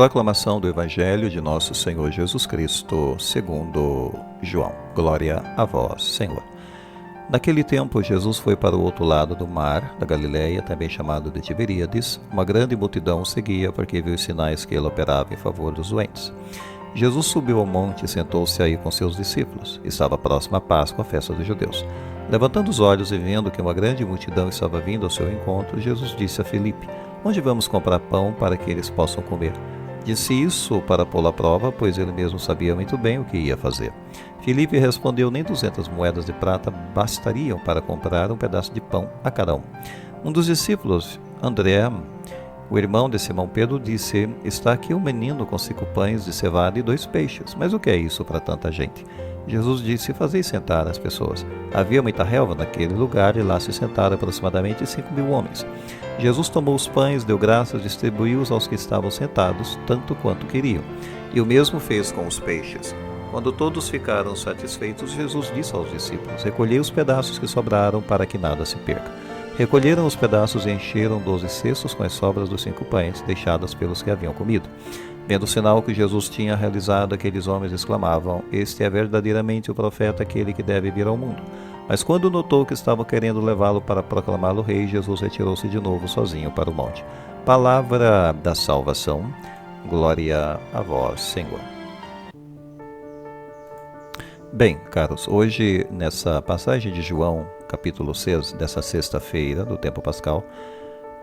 Proclamação do Evangelho de Nosso Senhor Jesus Cristo, segundo João. Glória a vós, Senhor. Naquele tempo, Jesus foi para o outro lado do mar, da Galileia, também chamado de Tiberíades. Uma grande multidão o seguia, porque viu os sinais que ele operava em favor dos doentes. Jesus subiu ao monte e sentou-se aí com seus discípulos. Estava próxima a Páscoa, a festa dos judeus. Levantando os olhos e vendo que uma grande multidão estava vindo ao seu encontro, Jesus disse a Filipe: "Onde vamos comprar pão para que eles possam comer?" Disse isso para pô-lo à prova, pois ele mesmo sabia muito bem o que ia fazer. Filipe respondeu: "Nem 200 moedas de prata bastariam para comprar um pedaço de pão a cada um." Um dos discípulos, André, o irmão de Simão Pedro, disse: "Está aqui um menino com 5 pães de cevada e 2 peixes. Mas o que é isso para tanta gente?" Jesus disse: "Fazei sentar as pessoas." Havia muita relva naquele lugar e lá se sentaram aproximadamente 5.000 homens. Jesus tomou os pães, deu graças, distribuiu-os aos que estavam sentados, tanto quanto queriam. E o mesmo fez com os peixes. Quando todos ficaram satisfeitos, Jesus disse aos discípulos: "Recolhei os pedaços que sobraram para que nada se perca." Recolheram os pedaços e encheram 12 cestos com as sobras dos 5 pães, deixadas pelos que haviam comido. Vendo o sinal que Jesus tinha realizado, aqueles homens exclamavam: "Este é verdadeiramente o profeta, aquele que deve vir ao mundo." Mas quando notou que estavam querendo levá-lo para proclamá-lo rei, Jesus retirou-se de novo sozinho para o monte. Palavra da salvação. Glória a vós, Senhor. Bem, caros, hoje nessa passagem de João, capítulo 6, dessa sexta-feira do tempo pascal,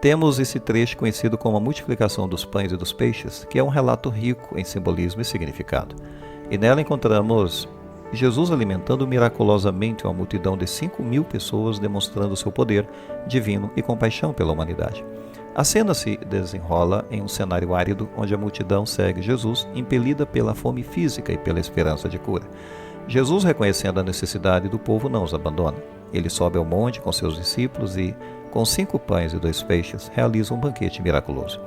temos esse trecho conhecido como a multiplicação dos pães e dos peixes, que é um relato rico em simbolismo e significado. E nela encontramos Jesus alimentando miraculosamente uma multidão de 5.000 pessoas, demonstrando seu poder divino e compaixão pela humanidade. A cena se desenrola em um cenário árido, onde a multidão segue Jesus, impelida pela fome física e pela esperança de cura. Jesus, reconhecendo a necessidade do povo, não os abandona. Ele sobe ao monte com seus discípulos e, com 5 pães e 2 peixes, realiza um banquete miraculoso.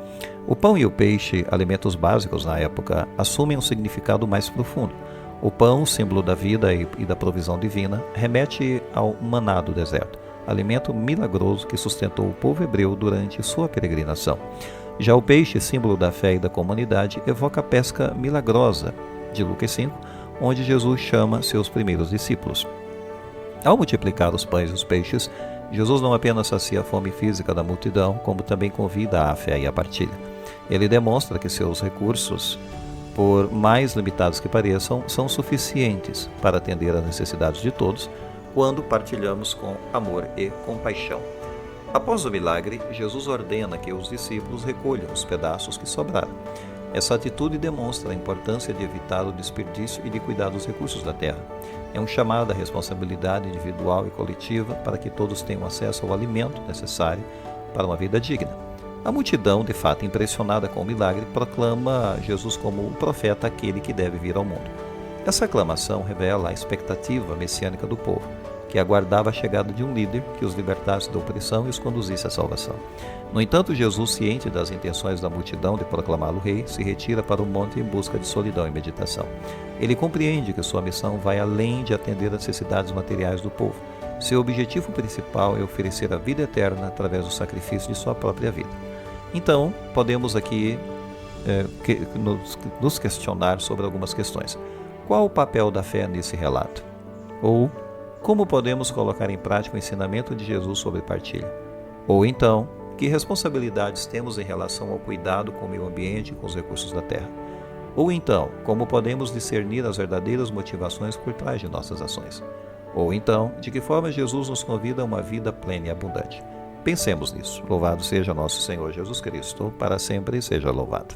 O pão e o peixe, alimentos básicos na época, assumem um significado mais profundo. O pão, símbolo da vida e da provisão divina, remete ao maná do deserto, alimento milagroso que sustentou o povo hebreu durante sua peregrinação. Já o peixe, símbolo da fé e da comunidade, evoca a pesca milagrosa de Lucas 5, onde Jesus chama seus primeiros discípulos. Ao multiplicar os pães e os peixes, Jesus não apenas sacia a fome física da multidão, como também convida à fé e à partilha. Ele demonstra que seus recursos, por mais limitados que pareçam, são suficientes para atender às necessidades de todos, quando partilhamos com amor e compaixão. Após o milagre, Jesus ordena que os discípulos recolham os pedaços que sobraram. Essa atitude demonstra a importância de evitar o desperdício e de cuidar dos recursos da terra. É um chamado à responsabilidade individual e coletiva para que todos tenham acesso ao alimento necessário para uma vida digna. A multidão, de fato impressionada com o milagre, proclama Jesus como o profeta, aquele que deve vir ao mundo. Essa aclamação revela a expectativa messiânica do povo, que aguardava a chegada de um líder que os libertasse da opressão e os conduzisse à salvação. No entanto, Jesus, ciente das intenções da multidão de proclamá-lo rei, se retira para o monte em busca de solidão e meditação. Ele compreende que sua missão vai além de atender às necessidades materiais do povo. Seu objetivo principal é oferecer a vida eterna através do sacrifício de sua própria vida. Então, podemos aqui nos questionar sobre algumas questões. Qual o papel da fé nesse relato? Ou como podemos colocar em prática o ensinamento de Jesus sobre partilha? Ou então, que responsabilidades temos em relação ao cuidado com o meio ambiente e com os recursos da terra? Ou então, como podemos discernir as verdadeiras motivações por trás de nossas ações? Ou então, de que forma Jesus nos convida a uma vida plena e abundante? Pensemos nisso. Louvado seja nosso Senhor Jesus Cristo, para sempre seja louvado.